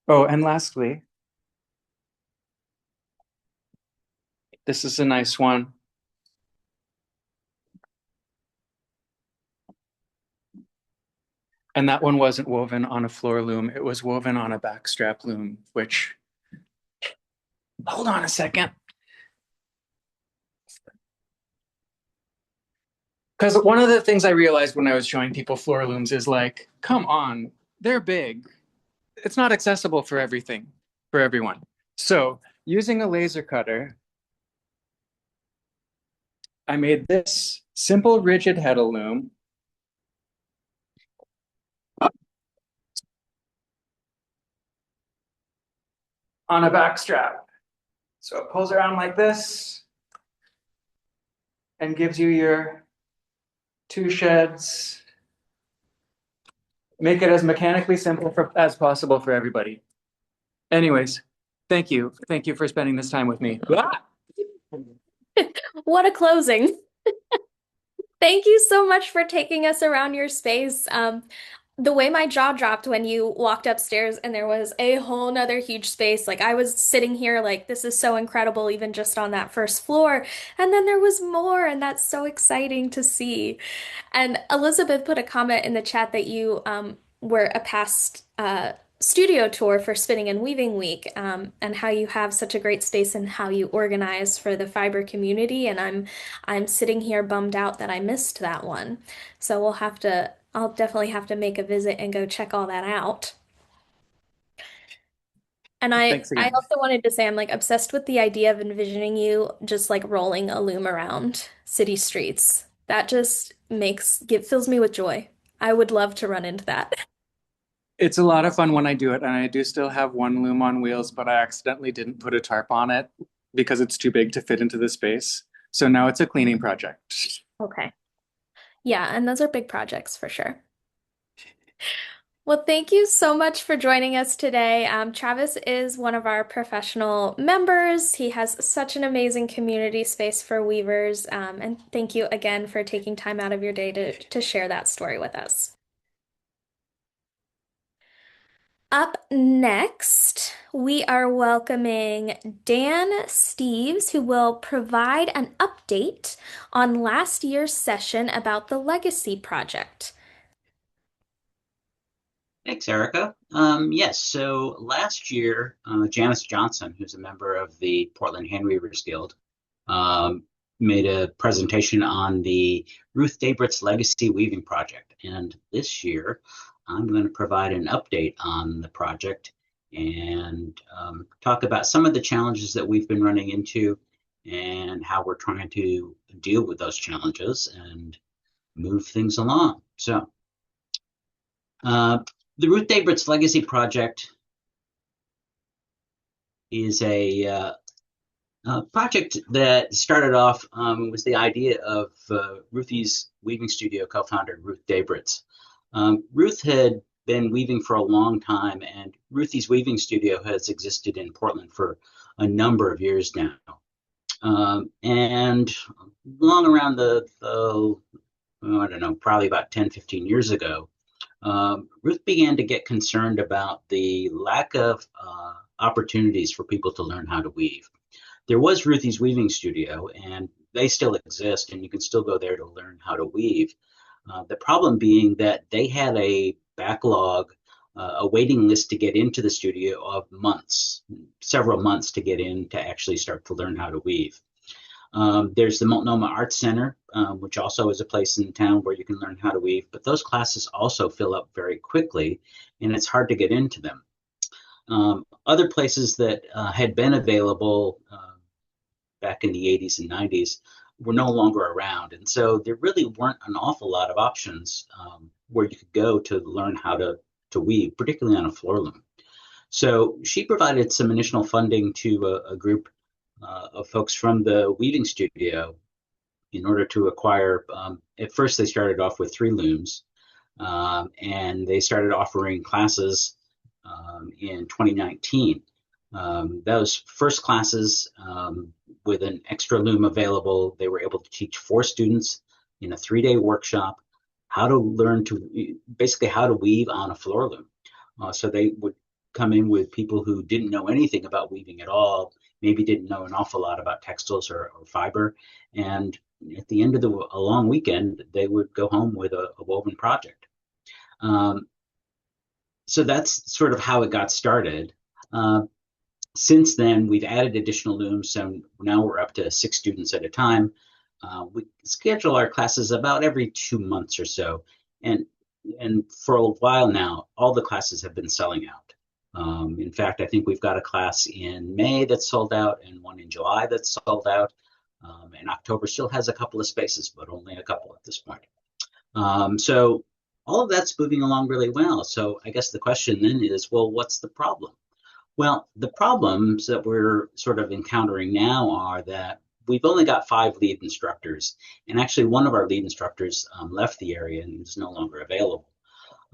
and lastly, this is a nice one. And that one wasn't woven on a floor loom. It was woven on a backstrap loom, which, hold on a second. Because one of the things I realized when I was showing people floor looms is like, come on, they're big. It's not accessible for everything, for everyone. So using a laser cutter, I made this simple rigid heddle loom. On a back strap. So it pulls around like this and gives you your two sheds. Make it as mechanically simple as possible for everybody. Anyways, thank you. Thank you for spending this time with me. What a closing. Thank you so much for taking us around your space. The way my jaw dropped when you walked upstairs and there was a whole nother huge space. Like I was sitting here like this is so incredible, even just on that first floor. And then there was more, and that's so exciting to see. And Elizabeth put a comment in the chat that you were a past studio tour for Spinning and Weaving Week, and how you have such a great space and how you organize for the fiber community. And I'm sitting here bummed out that I missed that one. So I'll definitely have to make a visit and go check all that out. And Thanks I again. also wanted to say I'm like obsessed with the idea of envisioning you just like rolling a loom around city streets. That just fills me with joy. I would love to run into that. It's a lot of fun when I do it, and I do still have one loom on wheels, but I accidentally didn't put a tarp on it because it's too big to fit into the space. So now it's a cleaning project. Okay. Yeah, and those are big projects for sure. Well, thank you so much for joining us today. Travis is one of our professional members. He has such an amazing community space for weavers. And thank you again for taking time out of your day to share that story with us. Up next, we are welcoming Dan Steves, who will provide an update on last year's session about the Legacy Project. Thanks, Erica. Yes, so last year, Janice Johnson, who's a member of the Portland Hand Weavers Guild, made a presentation on the Ruth Daybritt's Legacy Weaving Project. And this year, I'm going to provide an update on the project and talk about some of the challenges that we've been running into and how we're trying to deal with those challenges and move things along. So, the Ruth Daybritt's Legacy Project is a project that started off was the idea of Ruthie's weaving studio co-founder, Ruth Debritz. Ruth had been weaving for a long time, and Ruthie's weaving studio has existed in Portland for a number of years now. And long around I don't know, probably about 10, 15 years ago, Ruth began to get concerned about the lack of opportunities for people to learn how to weave. There was Ruthie's Weaving Studio, and they still exist, and you can still go there to learn how to weave. The problem being that they had a backlog, a waiting list to get into the studio of months, several months to get in to actually start to learn how to weave. There's the Multnomah Arts Center, which also is a place in town where you can learn how to weave, but those classes also fill up very quickly, and it's hard to get into them. Other places that had been available back in the 80s and 90s were no longer around, and so there really weren't an awful lot of options where you could go to learn how to weave, particularly on a floor loom. So she provided some initial funding to a group of folks from the weaving studio in order to acquire. At first, they started off with 3 looms, and they started offering classes in 2019. Those first classes, with an extra loom available, they were able to teach 4 students in a 3-day workshop how to learn to basically how to weave on a floor loom. So they would come in with people who didn't know anything about weaving at all, maybe didn't know an awful lot about textiles or fiber, and at the end of a long weekend, they would go home with a woven project. So that's sort of how it got started. Since then, we've added additional looms, so now we're up to 6 students at a time. We schedule our classes about every 2 months or so, and for a while now, all the classes have been selling out. In fact, I think we've got a class in May that's sold out and one in July that's sold out. And October still has a couple of spaces, but only a couple at this point. So all of that's moving along really well. So I guess the question then is, well, what's the problem? Well, the problems that we're sort of encountering now are that we've only got 5 lead instructors, and actually one of our lead instructors left the area and is no longer available.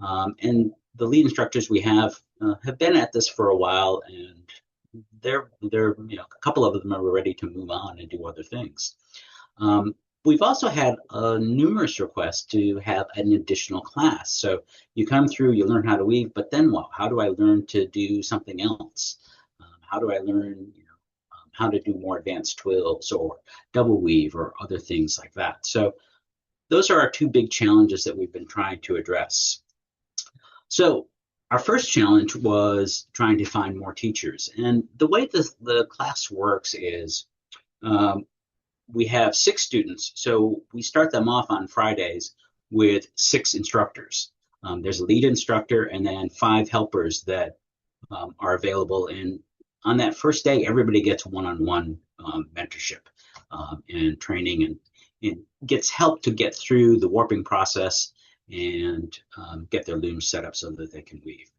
And the lead instructors we have been at this for a while, and they're a couple of them are ready to move on and do other things. We've also had numerous requests to have an additional class. So you come through, you learn how to weave, but then what? How do I learn to do something else? How do I learn how to do more advanced twills or double weave or other things like that? So those are our 2 big challenges that we've been trying to address. So our first challenge was trying to find more teachers. And the way the class works is we have 6 students. So we start them off on Fridays with 6 instructors. There's a lead instructor and then 5 helpers that are available. And on that first day, everybody gets one-on-one mentorship and training and gets help to get through the warping process and get their looms set up so that they can weave.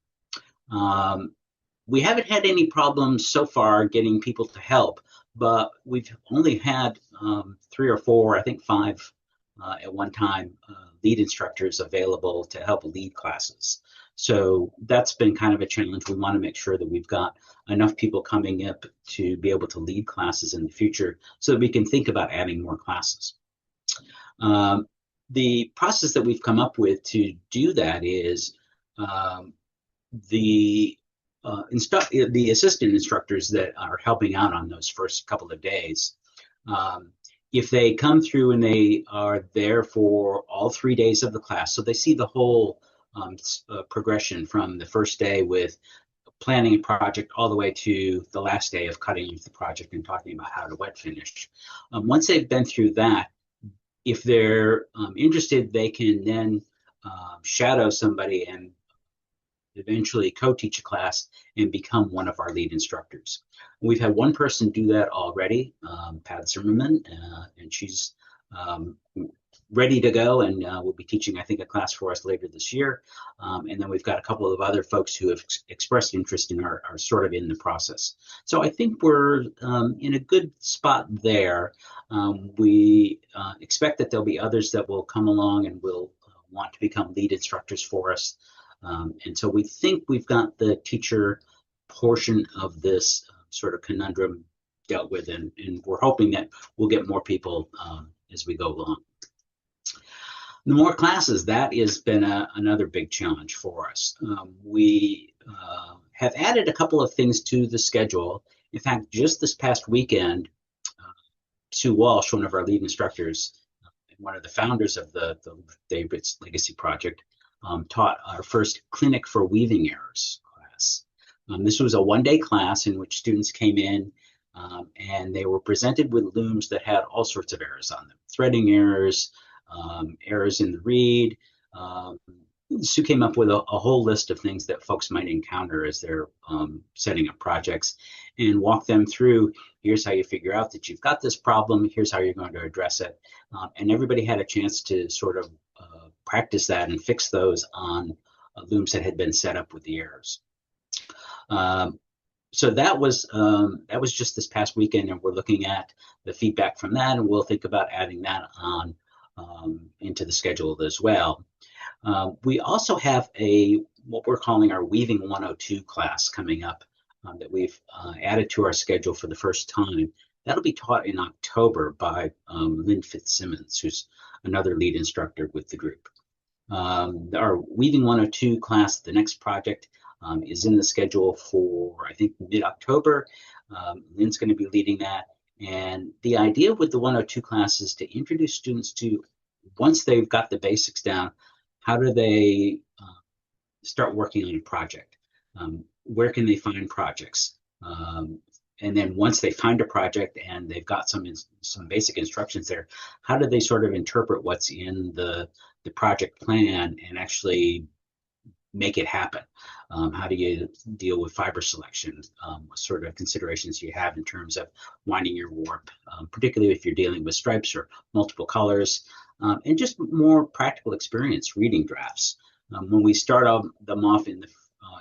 We haven't had any problems so far getting people to help, but we've only had 3 or 4, I think 5 at one time, lead instructors available to help lead classes. So that's been kind of a challenge. We want to make sure that we've got enough people coming up to be able to lead classes in the future so that we can think about adding more classes. The process that we've come up with to do that is the assistant instructors that are helping out on those first couple of days. If they come through and they are there for all 3 days of the class, so they see the whole progression from the first day with planning a project all the way to the last day of cutting the project and talking about how to wet finish. Once they've been through that, if they're interested, they can then shadow somebody and eventually co-teach a class and become one of our lead instructors. We've had one person do that already, Pat Zimmerman, and she's ready to go and will be teaching, I think, a class for us later this year. And then we've got a couple of other folks who have expressed interest and are sort of in the process. So I think we're in a good spot there. We expect that there'll be others that will come along and will want to become lead instructors for us. And so we think we've got the teacher portion of this sort of conundrum dealt with, and we're hoping that we'll get more people as we go along. The more classes, that has been another big challenge for us. We have added a couple of things to the schedule. In fact, just this past weekend, Sue Walsh, one of our lead instructors, and one of the founders of the David's Legacy Project, taught our first Clinic for Weaving Errors class. This was a one-day class in which students came in and they were presented with looms that had all sorts of errors on them. Threading errors, errors in the reed. Sue came up with a whole list of things that folks might encounter as they're setting up projects and walk them through. Here's how you figure out that you've got this problem. Here's how you're going to address it. And everybody had a chance to sort of practice that and fix those on looms that had been set up with the errors. So that was just this past weekend, and we're looking at the feedback from that, and we'll think about adding that on into the schedule as well. We also have what we're calling our Weaving 102 class coming up that we've added to our schedule for the first time. That'll be taught in October by Lynn Fitzsimmons, who's another lead instructor with the group. Our Weaving 102 class, the next project, is in the schedule for, I think, mid-October. Lynn's going to be leading that. And the idea with the 102 class is to introduce students to, once they've got the basics down, how do they start working on a project? Where can they find projects? And then once they find a project and they've got some basic instructions there, how do they sort of interpret what's in the project plan and actually make it happen? How do you deal with fiber selection? What sort of considerations you have in terms of winding your warp, particularly if you're dealing with stripes or multiple colors, and just more practical experience reading drafts. When we start them off in the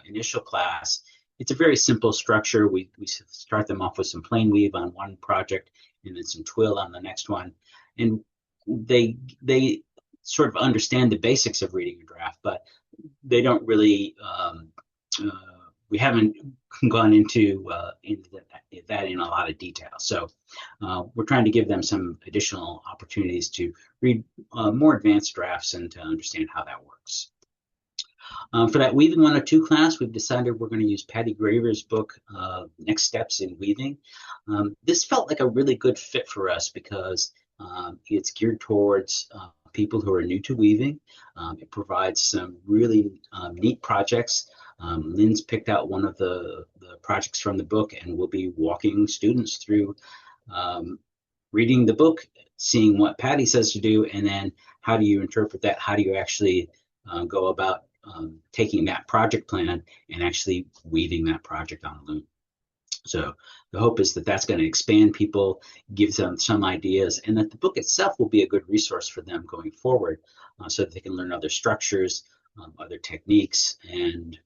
initial class, it's a very simple structure. We start them off with some plain weave on one project and then some twill on the next one. And they sort of understand the basics of reading a draft, but they don't really, we haven't gone into that in a lot of detail. So we're trying to give them some additional opportunities to read more advanced drafts and to understand how that works. For that Weaving 102 class, we've decided we're going to use Patty Graver's book, Next Steps in Weaving. This felt like a really good fit for us because it's geared towards people who are new to weaving. It provides some really neat projects. Lynn's picked out one of the projects from the book, and we'll be walking students through reading the book, seeing what Patty says to do, and then how do you interpret that? How do you actually go about taking that project plan and actually weaving that project on a loom? So the hope is that that's going to expand people, give them some ideas, and that the book itself will be a good resource for them going forward so that they can learn other structures, other techniques, and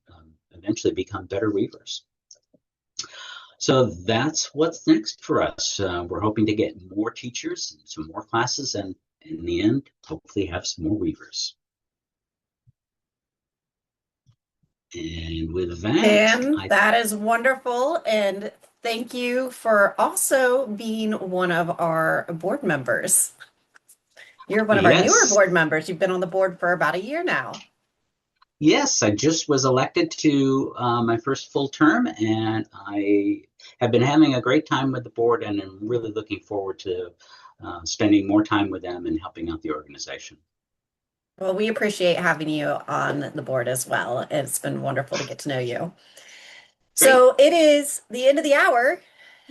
eventually become better weavers. So that's what's next for us. We're hoping to get more teachers, some more classes, and in the end, hopefully have some more weavers. And with that, And that is wonderful. And thank you for also being one of our board members. You're one of our newer board members. You've been on the board for about a year now. Yes, I just was elected to my first full term, and I have been having a great time with the board, and I'm really looking forward to spending more time with them and helping out the organization. Well, we appreciate having you on the board as well. It's been wonderful to get to know you. Great. So it is the end of the hour,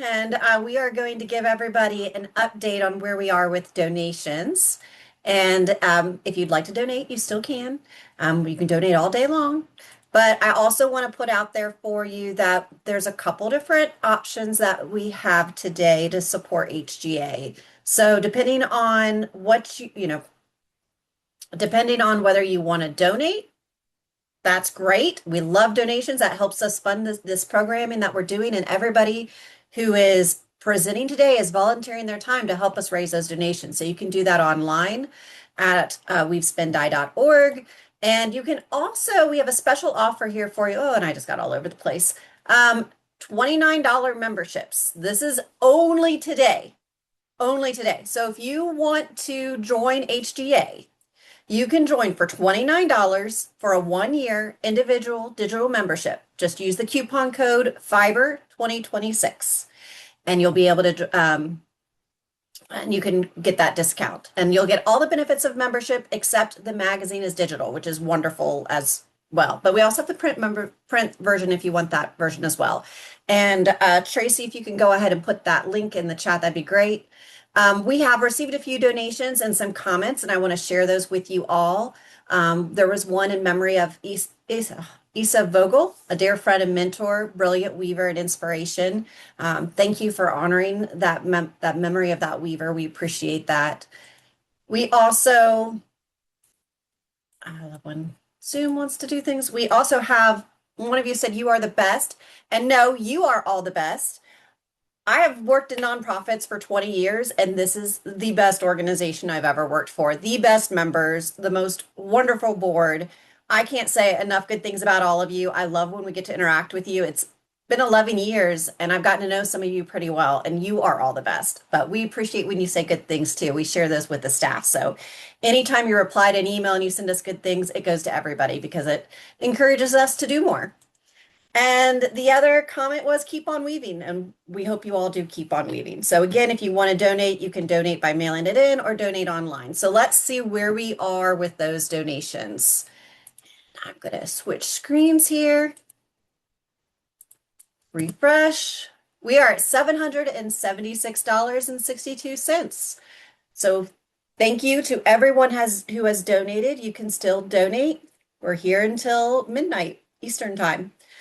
and we are going to give everybody an update on where we are with donations. And if you'd like to donate, you still can. You can donate all day long. But I also want to put out there for you that there's a couple different options that we have today to support HGA. So depending on what Depending on whether you want to donate, that's great. We love donations. That helps us fund this programming that we're doing. And everybody who is presenting today is volunteering their time to help us raise those donations. So you can do that online at weavespendi.org. And you can also, we have a special offer here for you. Oh, and I just got all over the place. $29 memberships. This is only today. Only today. So if you want to join HGA, you can join for $29 for a 1-year individual digital membership. Just use the coupon code FIBER2026 and you'll be able to, and you can get that discount. And you'll get all the benefits of membership except the magazine is digital, which is wonderful as well. But we also have the print version if you want that version as well. And Tracy, if you can go ahead and put that link in the chat, that'd be great. We have received a few donations and some comments, and I want to share those with you all. There was one in memory of Isa Vogel, a dear friend and mentor, brilliant weaver and inspiration. Thank you for honoring that memory of that weaver. We appreciate that. We also, I love when Zoom wants to do things. We also have, one of you said you are the best, and no, you are all the best. I have worked in nonprofits for 20 years, and this is the best organization I've ever worked for. The best members, the most wonderful board. I can't say enough good things about all of you. I love when we get to interact with you. It's been 11 years, and I've gotten to know some of you pretty well, and you are all the best. But we appreciate when you say good things too. We share those with the staff. So anytime you reply to an email and you send us good things, it goes to everybody because it encourages us to do more. And the other comment was keep on weaving, and we hope you all do keep on weaving. So again, if you want to donate, you can donate by mailing it in or donate online. So let's see where we are with those donations. I'm going to switch screens here. Refresh. We are at $776.62. So thank you to everyone who has donated. You can still donate. We're here until midnight Eastern time.